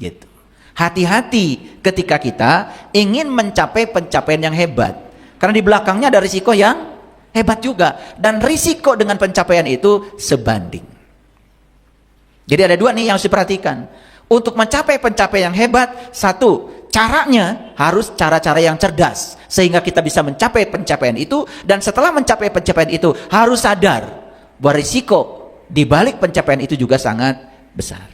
Gitu. Hati-hati ketika kita ingin mencapai pencapaian yang hebat, karena di belakangnya ada risiko yang hebat juga, dan risiko dengan pencapaian itu sebanding. Jadi ada dua nih yang harus diperhatikan. Untuk mencapai pencapaian yang hebat, satu, caranya harus cara-cara yang cerdas, sehingga kita bisa mencapai pencapaian itu. Dan setelah mencapai pencapaian itu, harus sadar bahwa risiko di balik pencapaian itu juga sangat besar.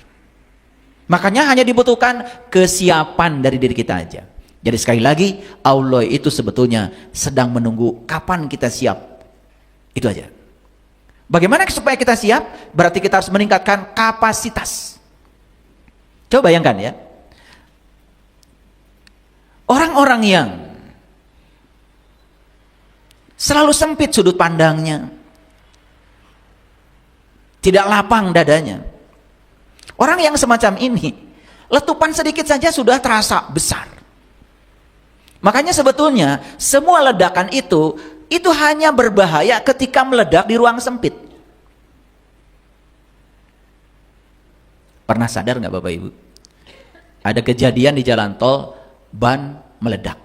Makanya hanya dibutuhkan kesiapan dari diri kita aja. Jadi sekali lagi, Allah itu sebetulnya sedang menunggu kapan kita siap. Itu aja. Bagaimana supaya kita siap? Berarti kita harus meningkatkan kapasitas. Coba bayangkan ya. Orang-orang yang selalu sempit sudut pandangnya, tidak lapang dadanya. Orang yang semacam ini, letupan sedikit saja sudah terasa besar. Makanya sebetulnya semua ledakan itu hanya berbahaya ketika meledak di ruang sempit. Pernah sadar nggak Bapak Ibu? Ada kejadian di jalan tol, ban meledak.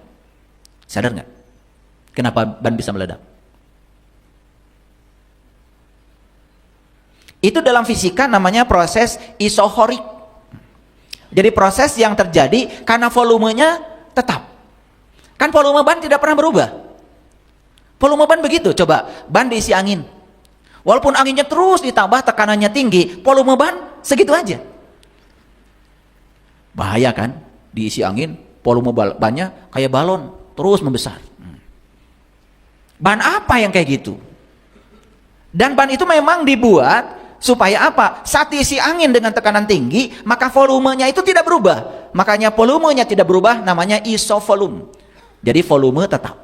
Sadar nggak? Kenapa ban bisa meledak? Itu dalam fisika namanya proses isohorik. Jadi proses yang terjadi karena volumenya tetap. Kan volume ban tidak pernah berubah. Volume ban begitu, coba ban diisi angin. Walaupun anginnya terus ditambah, tekanannya tinggi, volume ban segitu aja. Bahaya kan? Diisi angin, volume bannya kayak balon, terus membesar. Ban apa yang kayak gitu? Dan ban itu memang dibuat supaya apa? Saat diisi angin dengan tekanan tinggi, maka volumenya itu tidak berubah. Makanya volumenya tidak berubah, namanya isovolume. Jadi volume tetap.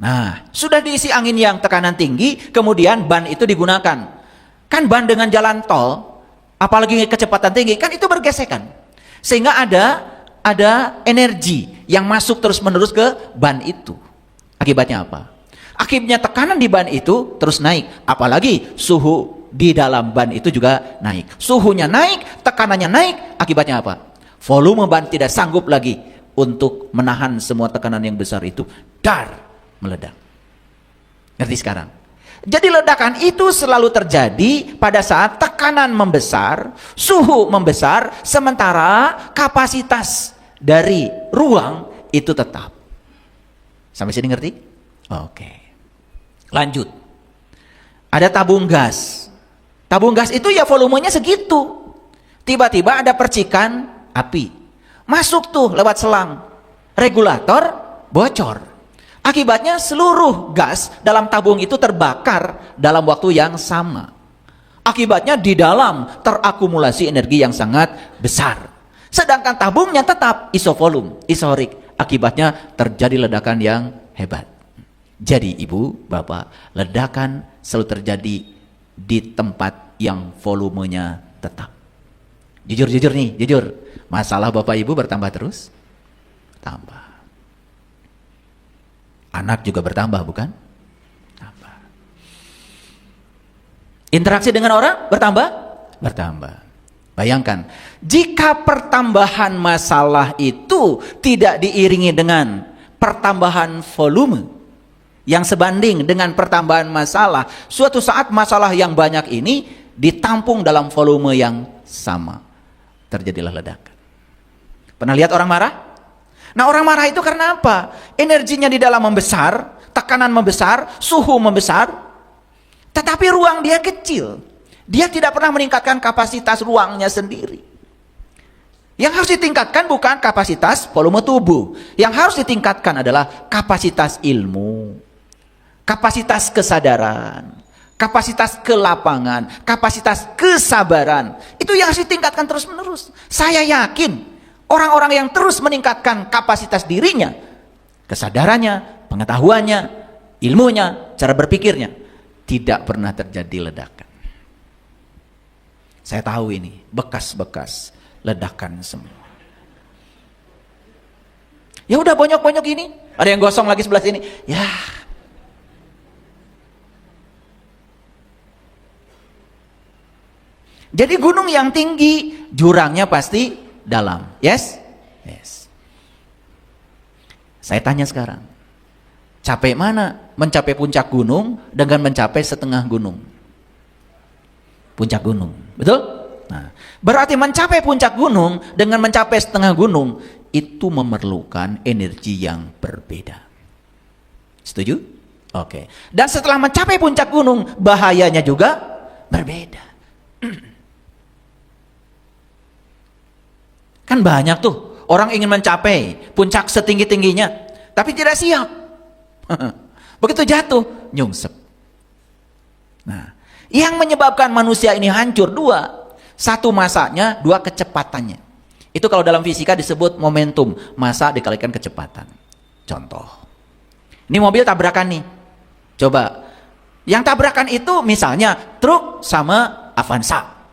Nah, sudah diisi angin yang tekanan tinggi, kemudian ban itu digunakan. Kan ban dengan jalan tol, apalagi kecepatan tinggi, kan itu bergesekan. Sehingga ada energi yang masuk terus-menerus ke ban itu. Akibatnya apa? Akibatnya tekanan di ban itu terus naik. Apalagi suhu di dalam ban itu juga naik. Suhunya naik, tekanannya naik, akibatnya apa? Volume ban tidak sanggup lagi untuk menahan semua tekanan yang besar itu. Dar! Meledak. Ngerti sekarang? Jadi ledakan itu selalu terjadi pada saat tekanan membesar, suhu membesar, sementara kapasitas dari ruang itu tetap. Sampai sini ngerti? Oke. Lanjut. Ada tabung gas. Tabung gas itu ya volumenya segitu. Tiba-tiba ada percikan api. Masuk tuh lewat selang. Regulator bocor. Akibatnya seluruh gas dalam tabung itu terbakar dalam waktu yang sama. Akibatnya di dalam terakumulasi energi yang sangat besar. Sedangkan tabungnya tetap isovolume, isohorik. Akibatnya terjadi ledakan yang hebat. Jadi ibu, bapak, ledakan selalu terjadi di tempat yang volumenya tetap. Jujur nih, jujur. Masalah bapak ibu bertambah terus? Tambah. Anak juga bertambah, bukan? Tambah. Interaksi dengan orang bertambah? Bertambah. Bayangkan, jika pertambahan masalah itu tidak diiringi dengan pertambahan volume yang sebanding dengan pertambahan masalah, suatu saat masalah yang banyak ini ditampung dalam volume yang sama. Terjadilah ledakan. Pernah lihat orang marah? Nah, orang marah itu karena apa? Energinya di dalam membesar, tekanan membesar, suhu membesar, tetapi ruang dia kecil. Dia tidak pernah meningkatkan kapasitas ruangnya sendiri. Yang harus ditingkatkan bukan kapasitas volume tubuh. Yang harus ditingkatkan adalah kapasitas ilmu, kapasitas kesadaran, kapasitas kelapangan, kapasitas kesabaran. Itu yang harus ditingkatkan terus-menerus. Saya yakin orang-orang yang terus meningkatkan kapasitas dirinya, kesadarannya, pengetahuannya, ilmunya, cara berpikirnya, tidak pernah terjadi ledakan. Saya tahu ini, bekas-bekas ledakan semua. Ya udah bonyok-bonyok ini, ada yang gosong lagi sebelah sini. Ya. Jadi gunung yang tinggi, jurangnya pasti dalam. Yes? Yes. Saya tanya sekarang, capek mana? Mencapai puncak gunung dengan mencapai setengah gunung? Puncak gunung, betul? Nah, berarti mencapai puncak gunung dengan mencapai setengah gunung itu memerlukan energi yang berbeda. Setuju? Oke. Dan setelah mencapai puncak gunung, bahayanya juga berbeda. Kan banyak tuh orang ingin mencapai puncak setinggi-tingginya, tapi tidak siap. Begitu jatuh, nyungsep. Nah, yang menyebabkan manusia ini hancur dua. Satu masanya, dua kecepatannya. Itu kalau dalam fisika disebut momentum, massa dikalikan kecepatan. Contoh. Ini mobil tabrakan nih. Coba. Yang tabrakan itu misalnya truk sama Avanza.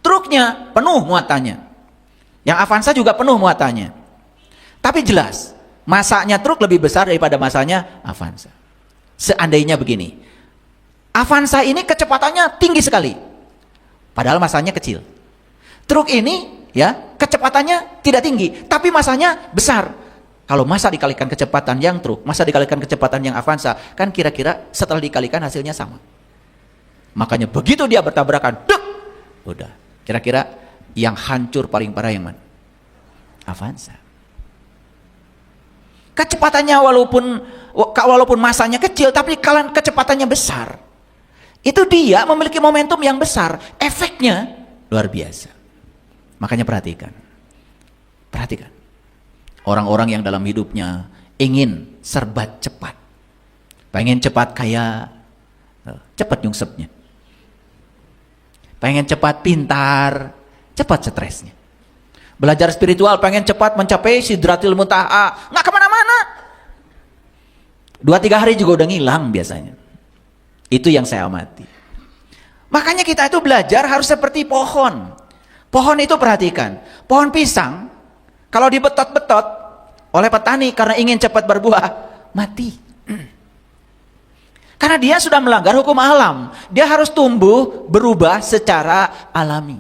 Truknya penuh muatannya. Yang Avanza juga penuh muatannya. Tapi jelas, massanya truk lebih besar daripada massanya Avanza. Seandainya begini. Avanza ini kecepatannya tinggi sekali. Padahal massanya kecil. Truk ini ya kecepatannya tidak tinggi, tapi massanya besar. Kalau massa dikalikan kecepatan yang truk, massa dikalikan kecepatan yang Avanza, kan kira-kira setelah dikalikan hasilnya sama. Makanya begitu dia bertabrakan, duk, udah. Kira-kira yang hancur paling parah yang mana? Avanza. Kecepatannya walaupun massanya kecil, tapi kalau kecepatannya besar, itu dia memiliki momentum yang besar. Efeknya luar biasa. Makanya perhatikan. Orang-orang yang dalam hidupnya ingin serba cepat. Pengen cepat kaya, cepat nyungsepnya. Pengen cepat pintar, cepat stresnya. Belajar spiritual pengen cepat mencapai sidratil muntaha, nggak kemana-mana. 2-3 hari juga udah ngilang biasanya. Itu yang saya amati. Makanya kita itu belajar harus seperti pohon. Pohon itu perhatikan, pohon pisang kalau dibetot-betot oleh petani karena ingin cepat berbuah, mati. Karena dia sudah melanggar hukum alam. Dia harus tumbuh, berubah secara alami.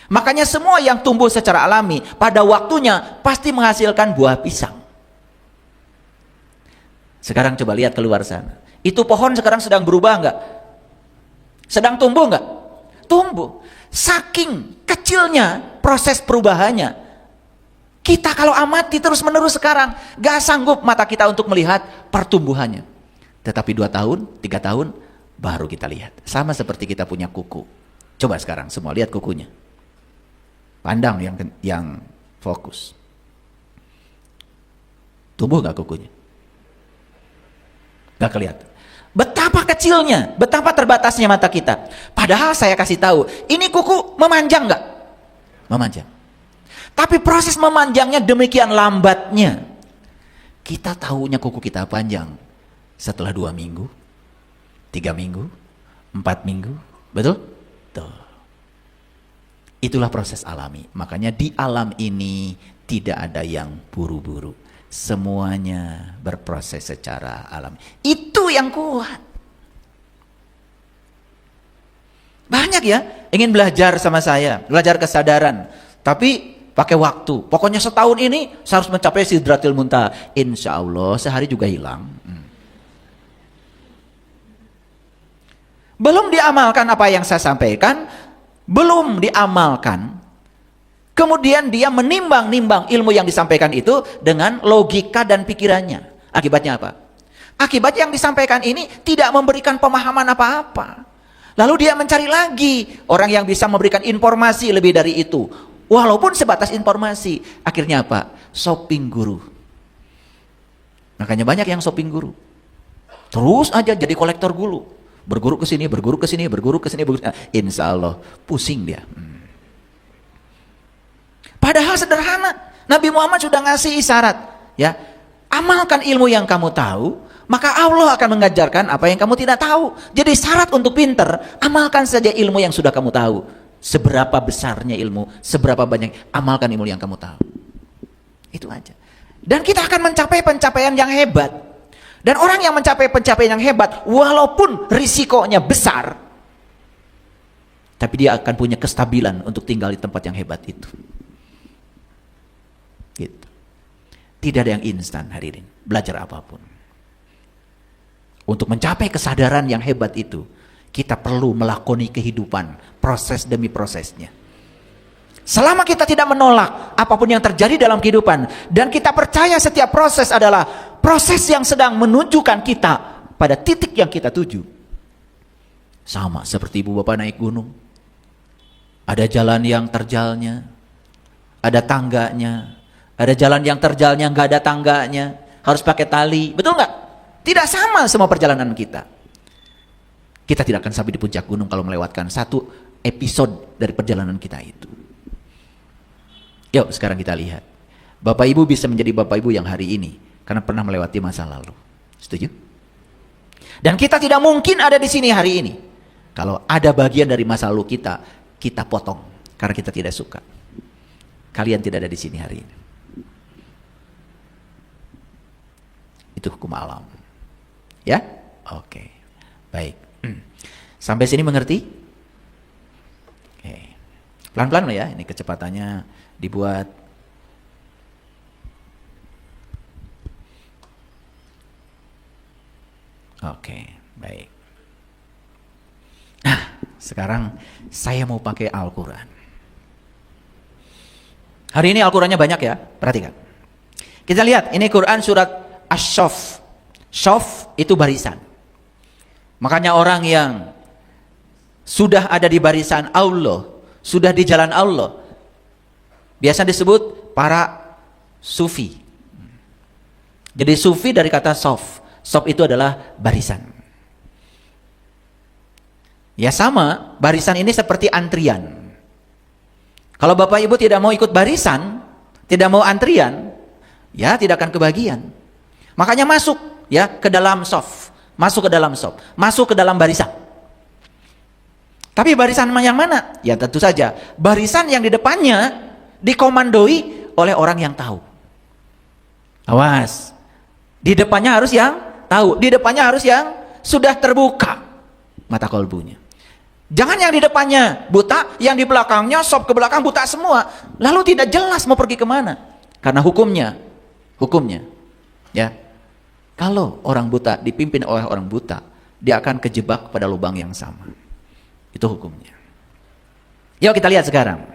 Makanya semua yang tumbuh secara alami pada waktunya pasti menghasilkan buah pisang. Sekarang coba lihat keluar sana. Itu pohon sekarang sedang berubah enggak? Sedang tumbuh enggak? Tumbuh. Saking kecilnya proses perubahannya. Kita kalau amati terus menerus sekarang, gak sanggup mata kita untuk melihat pertumbuhannya. Tetapi 2 tahun, 3 tahun, baru kita lihat. Sama seperti kita punya kuku. Coba sekarang semua lihat kukunya. Pandang yang fokus. Tumbuh gak kukunya? Gak kelihatan. Betapa kecilnya, betapa terbatasnya mata kita. Padahal saya kasih tahu, ini kuku memanjang gak? Memanjang. Tapi proses memanjangnya demikian lambatnya. Kita tahunya kuku kita panjang setelah 2 minggu, 3 minggu, 4 minggu. Betul? Tuh. Itulah proses alami. Makanya di alam ini tidak ada yang buru-buru. Semuanya berproses secara alami. Itu yang kuat. Banyak ya ingin belajar sama saya, belajar kesadaran. Tapi pakai waktu. Pokoknya setahun ini saya harus mencapai sidratil muntaha. Insya Allah sehari juga hilang. Belum diamalkan apa yang saya sampaikan. Belum diamalkan. Kemudian dia menimbang-nimbang ilmu yang disampaikan itu dengan logika dan pikirannya. Akibatnya apa? Akibat yang disampaikan ini tidak memberikan pemahaman apa-apa. Lalu dia mencari lagi orang yang bisa memberikan informasi lebih dari itu. Walaupun sebatas informasi. Akhirnya apa? Shopping guru. Makanya banyak yang shopping guru. Terus aja jadi kolektor guru. Berguru ke sini, berguru ke sini, berguru ke sini. Insya Allah pusing dia. Padahal sederhana. Nabi Muhammad sudah ngasih isyarat. Ya, amalkan ilmu yang kamu tahu, maka Allah akan mengajarkan apa yang kamu tidak tahu. Jadi syarat untuk pinter, amalkan saja ilmu yang sudah kamu tahu. Seberapa besarnya ilmu, seberapa banyak, amalkan ilmu yang kamu tahu. Itu aja. Dan kita akan mencapai pencapaian yang hebat. Dan orang yang mencapai pencapaian yang hebat, walaupun risikonya besar, Tapi dia akan punya kestabilan untuk tinggal di tempat yang hebat itu. Gitu. Tidak ada yang instan, hadirin. Belajar apapun. Untuk mencapai kesadaran yang hebat itu, kita perlu melakoni kehidupan, proses demi prosesnya. Selama kita tidak menolak apapun yang terjadi dalam kehidupan, dan kita percaya setiap proses adalah proses yang sedang menunjukkan kita pada titik yang kita tuju. Sama seperti ibu bapak naik gunung. Ada jalan yang terjalnya, ada tangganya, ada jalan yang terjalnya nggak ada tangganya, harus pakai tali, betul nggak? Tidak sama semua perjalanan kita. Kita tidak akan sampai di puncak gunung kalau melewatkan satu episode dari perjalanan kita itu. Yuk sekarang kita lihat. Bapak Ibu bisa menjadi Bapak Ibu yang hari ini karena pernah melewati masa lalu. Setuju? Dan kita tidak mungkin ada di sini hari ini kalau ada bagian dari masa lalu kita, kita potong karena kita tidak suka. Kalian tidak ada di sini hari ini. Itu hukum alam. Ya? Oke. Baik. Sampai sini mengerti? Oke. Pelan-pelan loh ya, ini kecepatannya dibuat. Oke, baik. Nah, sekarang saya mau pakai Al-Quran. Hari ini Al-Qurannya banyak ya, perhatikan. Kita lihat, ini Quran surat Asy-Syaff. Syaff itu barisan. Makanya orang yang sudah ada di barisan Allah, sudah di jalan Allah, biasa disebut para sufi. Jadi sufi dari kata sof. Sof itu adalah barisan. Ya sama, barisan ini seperti antrian. Kalau Bapak Ibu tidak mau ikut barisan, tidak mau antrian, ya tidak akan kebagian. Makanya masuk ya ke dalam sof. Masuk ke dalam sof. Masuk ke dalam barisan. Tapi barisan yang mana? Ya tentu saja barisan yang di depannya dikomandoi oleh orang yang tahu. Awas. Di depannya harus yang tahu. Di depannya harus yang sudah terbuka mata kolbunya. Jangan yang di depannya buta, yang di belakangnya sop ke belakang buta semua. Lalu tidak jelas mau pergi kemana. Karena hukumnya, ya. Kalau orang buta dipimpin oleh orang buta, dia akan kejebak pada lubang yang sama. Itu hukumnya. Yuk kita lihat sekarang.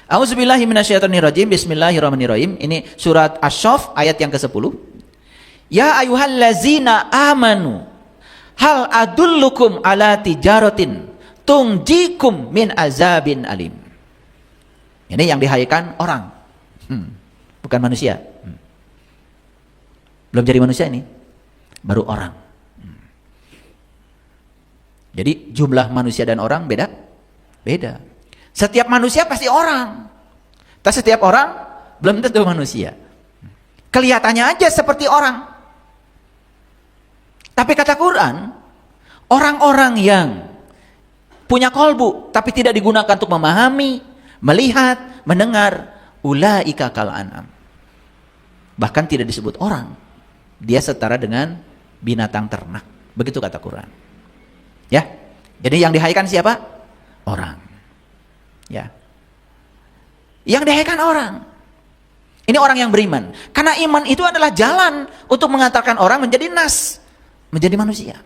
A'udzubillahi minasyaitonirrajim. Bismillahirrahmanirrahim. Ini surat Asy-Syaff ayat yang ke-10. Ya ayyuhallazina amanu hal adullukum ala tijaratin tungjikum min azabin alim. Ini yang dihayaikan orang. Bukan manusia. Belum jadi manusia ini. Baru orang. Jadi jumlah manusia dan orang beda? Beda. Setiap manusia pasti orang. Tapi setiap orang belum tentu manusia. Kelihatannya aja seperti orang. Tapi kata Quran, orang-orang yang punya kolbu tapi tidak digunakan untuk memahami, melihat, mendengar, ulaika kal an'am. Bahkan tidak disebut orang. Dia setara dengan binatang ternak. Begitu kata Quran. Ya. Jadi yang dihayaikan siapa? Orang. Ya. Yang dihayaikan orang. Ini orang yang beriman. Karena iman itu adalah jalan untuk mengantarkan orang menjadi nas, menjadi manusia.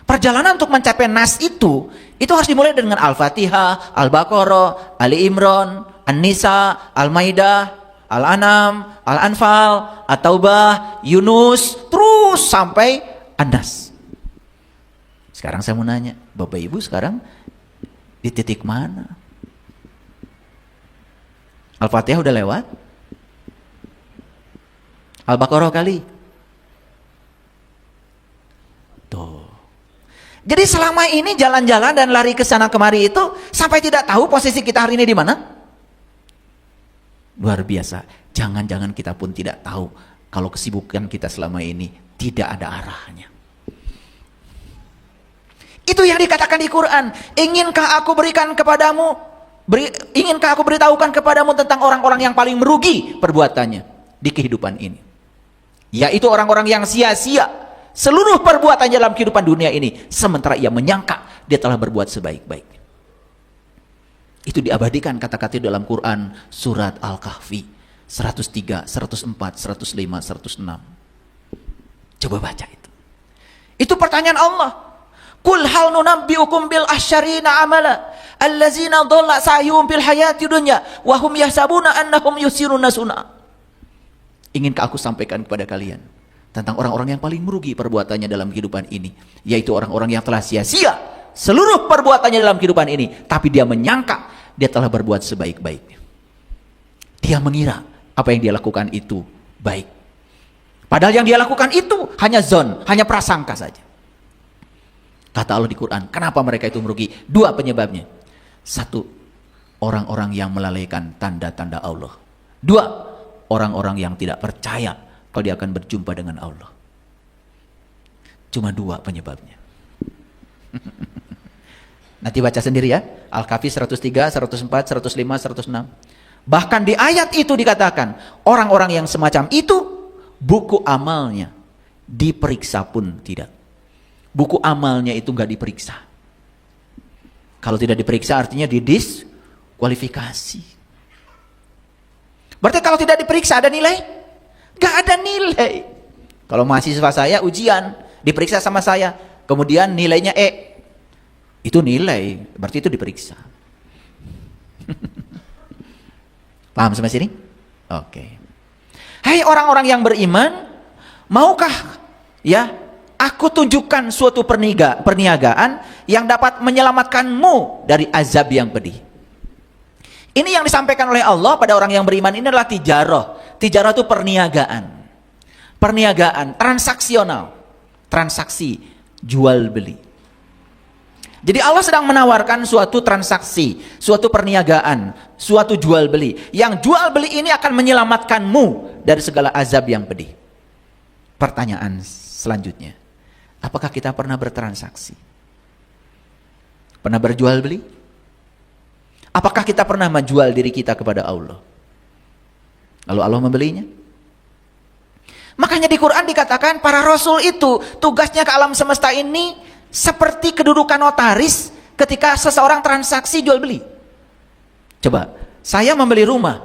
Perjalanan untuk mencapai nas itu harus dimulai dengan Al-Fatihah, Al-Baqarah, Ali Imran, An-Nisa, Al-Maidah, Al-An'am, Al-Anfal, At-Taubah, Yunus, terus sampai An-Nas. Sekarang saya mau nanya, Bapak Ibu sekarang di titik mana? Al-Fatihah udah lewat? Al-Baqarah kali? Tuh. Jadi selama ini jalan-jalan dan lari ke sana kemari itu sampai tidak tahu posisi kita hari ini di mana? Luar biasa. Jangan-jangan kita pun tidak tahu kalau kesibukan kita selama ini tidak ada arahnya. Itu yang dikatakan di Quran. Inkah aku beritahukan kepadamu tentang orang-orang yang paling merugi perbuatannya di kehidupan ini? Yaitu orang-orang yang sia-sia seluruh perbuatan dalam kehidupan dunia ini, sementara ia menyangka dia telah berbuat sebaik-baiknya. Itu diabadikan kata-kata dalam Quran surat Al-Kahfi 103, 104, 105, 106. Coba baca itu. Itu pertanyaan Allah. Qul hal nunabbiukum bil asyarina amala allazina dhalla sa'yuhum fil hayati dunya wa hum yahsabuna annahum yusiruna sun'a. Inginkah aku sampaikan kepada kalian tentang orang-orang yang paling merugi perbuatannya dalam kehidupan ini, yaitu orang-orang yang telah sia-sia seluruh perbuatannya dalam kehidupan ini, tapi dia menyangka dia telah berbuat sebaik-baiknya. Dia mengira apa yang dia lakukan itu baik. Padahal yang dia lakukan itu hanya zon, hanya prasangka saja. Kata Allah di Quran, kenapa mereka itu merugi? Dua penyebabnya. Satu, orang-orang yang melalaikan tanda-tanda Allah. Dua, orang-orang yang tidak percaya kalau dia akan berjumpa dengan Allah. Cuma dua penyebabnya. Nanti baca sendiri ya. Al-Kahfi 103, 104, 105, 106. Bahkan di ayat itu dikatakan, orang-orang yang semacam itu, buku amalnya diperiksa pun tidak. Buku amalnya itu nggak diperiksa. Kalau tidak diperiksa artinya didiskualifikasi. Berarti kalau tidak diperiksa ada nilai? Nggak ada nilai. Kalau mahasiswa saya ujian, diperiksa sama saya, kemudian nilainya E, itu nilai, berarti itu diperiksa. Paham sampai sini? Oke. Hai orang-orang yang beriman, maukah ya aku tunjukkan suatu perniagaan yang dapat menyelamatkanmu dari azab yang pedih. Ini yang disampaikan oleh Allah pada orang yang beriman ini adalah tijarah. Tijarah itu perniagaan. Perniagaan, transaksional. Transaksi, jual beli. Jadi Allah sedang menawarkan suatu transaksi, suatu perniagaan, suatu jual beli. Yang jual beli ini akan menyelamatkanmu dari segala azab yang pedih. Pertanyaan selanjutnya, apakah kita pernah bertransaksi? Pernah berjual beli? Apakah kita pernah menjual diri kita kepada Allah? Lalu Allah membelinya? Makanya di Quran dikatakan para rasul itu tugasnya ke alam semesta ini seperti kedudukan notaris ketika seseorang transaksi jual beli. Coba, saya membeli rumah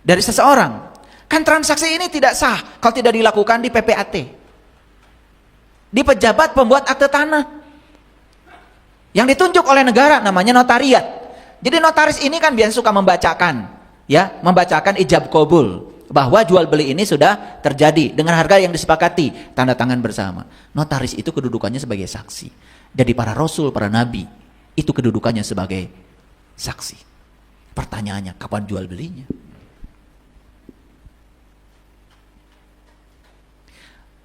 dari seseorang, kan transaksi ini tidak sah kalau tidak dilakukan di PPAT, di pejabat pembuat akte tanah yang ditunjuk oleh negara, namanya notariat. Jadi notaris ini kan biasa suka membacakan, ya, membacakan ijab kabul bahwa jual beli ini sudah terjadi dengan harga yang disepakati, tanda tangan bersama. Notaris itu kedudukannya sebagai saksi. Jadi para rasul, para nabi itu kedudukannya sebagai saksi. Pertanyaannya, kapan jual belinya?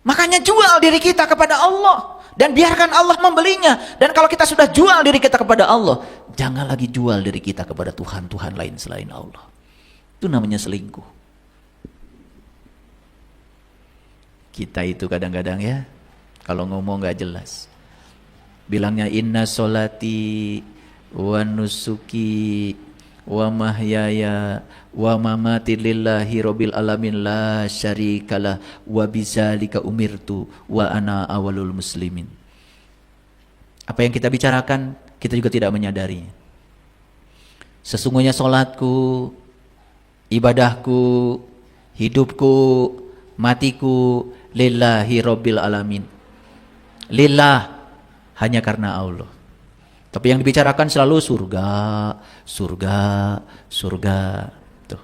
Makanya jual diri kita kepada Allah dan biarkan Allah membelinya. Dan kalau kita sudah jual diri kita kepada Allah, jangan lagi jual diri kita kepada Tuhan-Tuhan lain selain Allah. Itu namanya selingkuh. Kita itu kadang-kadang ya, kalau ngomong gak jelas, bilangnya inna sholati wa nusuki wa mahyaya wa mamati lillahi rabbil alamin la syarikalah wa bidzalika umirtu wa ana awalul muslimin. Apa yang kita bicarakan, kita juga tidak menyadarinya. Sesungguhnya sholatku, ibadahku, hidupku, matiku lillahi rabbil alamin. Lillah, hanya karena Allah. Tapi yang dibicarakan selalu surga, surga, surga. Tuh.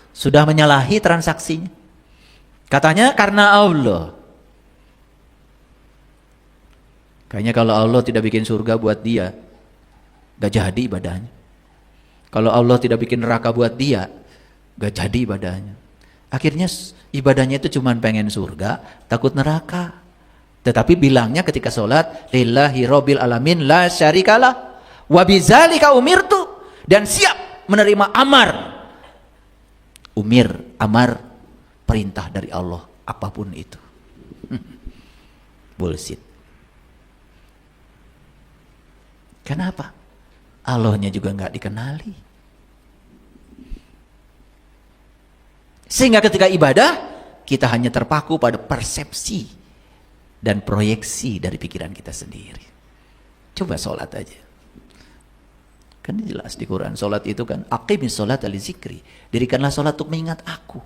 Sudah menyalahi transaksinya. Katanya karena Allah. Kayaknya kalau Allah tidak bikin surga buat dia, gak jadi ibadahnya. Kalau Allah tidak bikin neraka buat dia, gak jadi ibadahnya. Akhirnya ibadahnya itu cuma pengen surga, takut neraka. Tetapi bilangnya ketika sholat, lillahi rabbil alamin la syarikalah wa bidzalika umirtu, dan siap menerima amar. Amar perintah dari Allah apapun itu. Bullshit. Kenapa? Allahnya juga nggak dikenali. Sehingga ketika ibadah, kita hanya terpaku pada persepsi dan proyeksi dari pikiran kita sendiri. Coba sholat aja. Kan jelas di Quran, sholat itu kan aqimis sholat li zikri. Dirikanlah sholat untuk mengingat aku.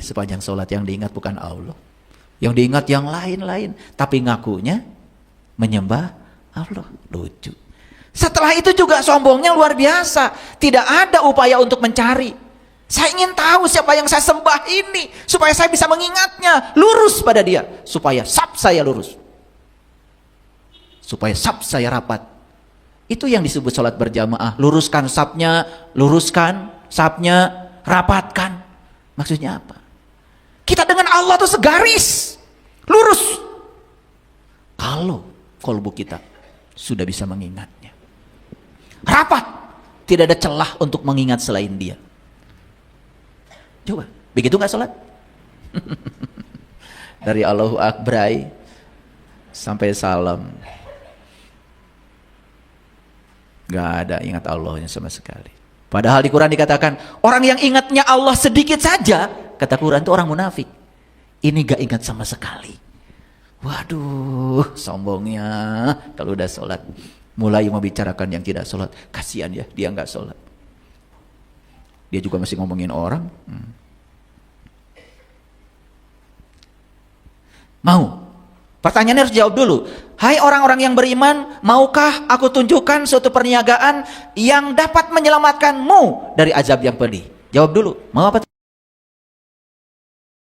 Sepanjang sholat yang diingat bukan Allah. Yang diingat yang lain-lain. Tapi ngakunya menyembah Allah. Lucu. Setelah itu juga sombongnya luar biasa. Tidak ada upaya untuk mencari. Saya ingin tahu siapa yang saya sembah ini. Supaya saya bisa mengingatnya. Lurus pada dia. Supaya saf saya lurus. Supaya saf saya rapat. Itu yang disebut sholat berjamaah. Luruskan safnya, rapatkan. Maksudnya apa? Kita dengan Allah tuh segaris, lurus. Kalau kolbu kita sudah bisa mengingatnya. Rapat, tidak ada celah untuk mengingat selain dia. Coba, begitu nggak sholat? Dari Allahu Akbar sampai salam. Gak ada ingat Allahnya sama sekali. Padahal di Quran dikatakan, orang yang ingatnya Allah sedikit saja, kata Quran itu orang munafik. Ini gak ingat sama sekali. Waduh, sombongnya. Kalau udah sholat, mulai membicarakan yang tidak sholat. Kasihan ya, dia gak sholat. Dia juga masih ngomongin orang. Mau? Pertanyaannya harus jawab dulu. Hai orang-orang yang beriman, maukah aku tunjukkan suatu perniagaan yang dapat menyelamatkanmu dari azab yang pedih? Jawab dulu. Mau apa?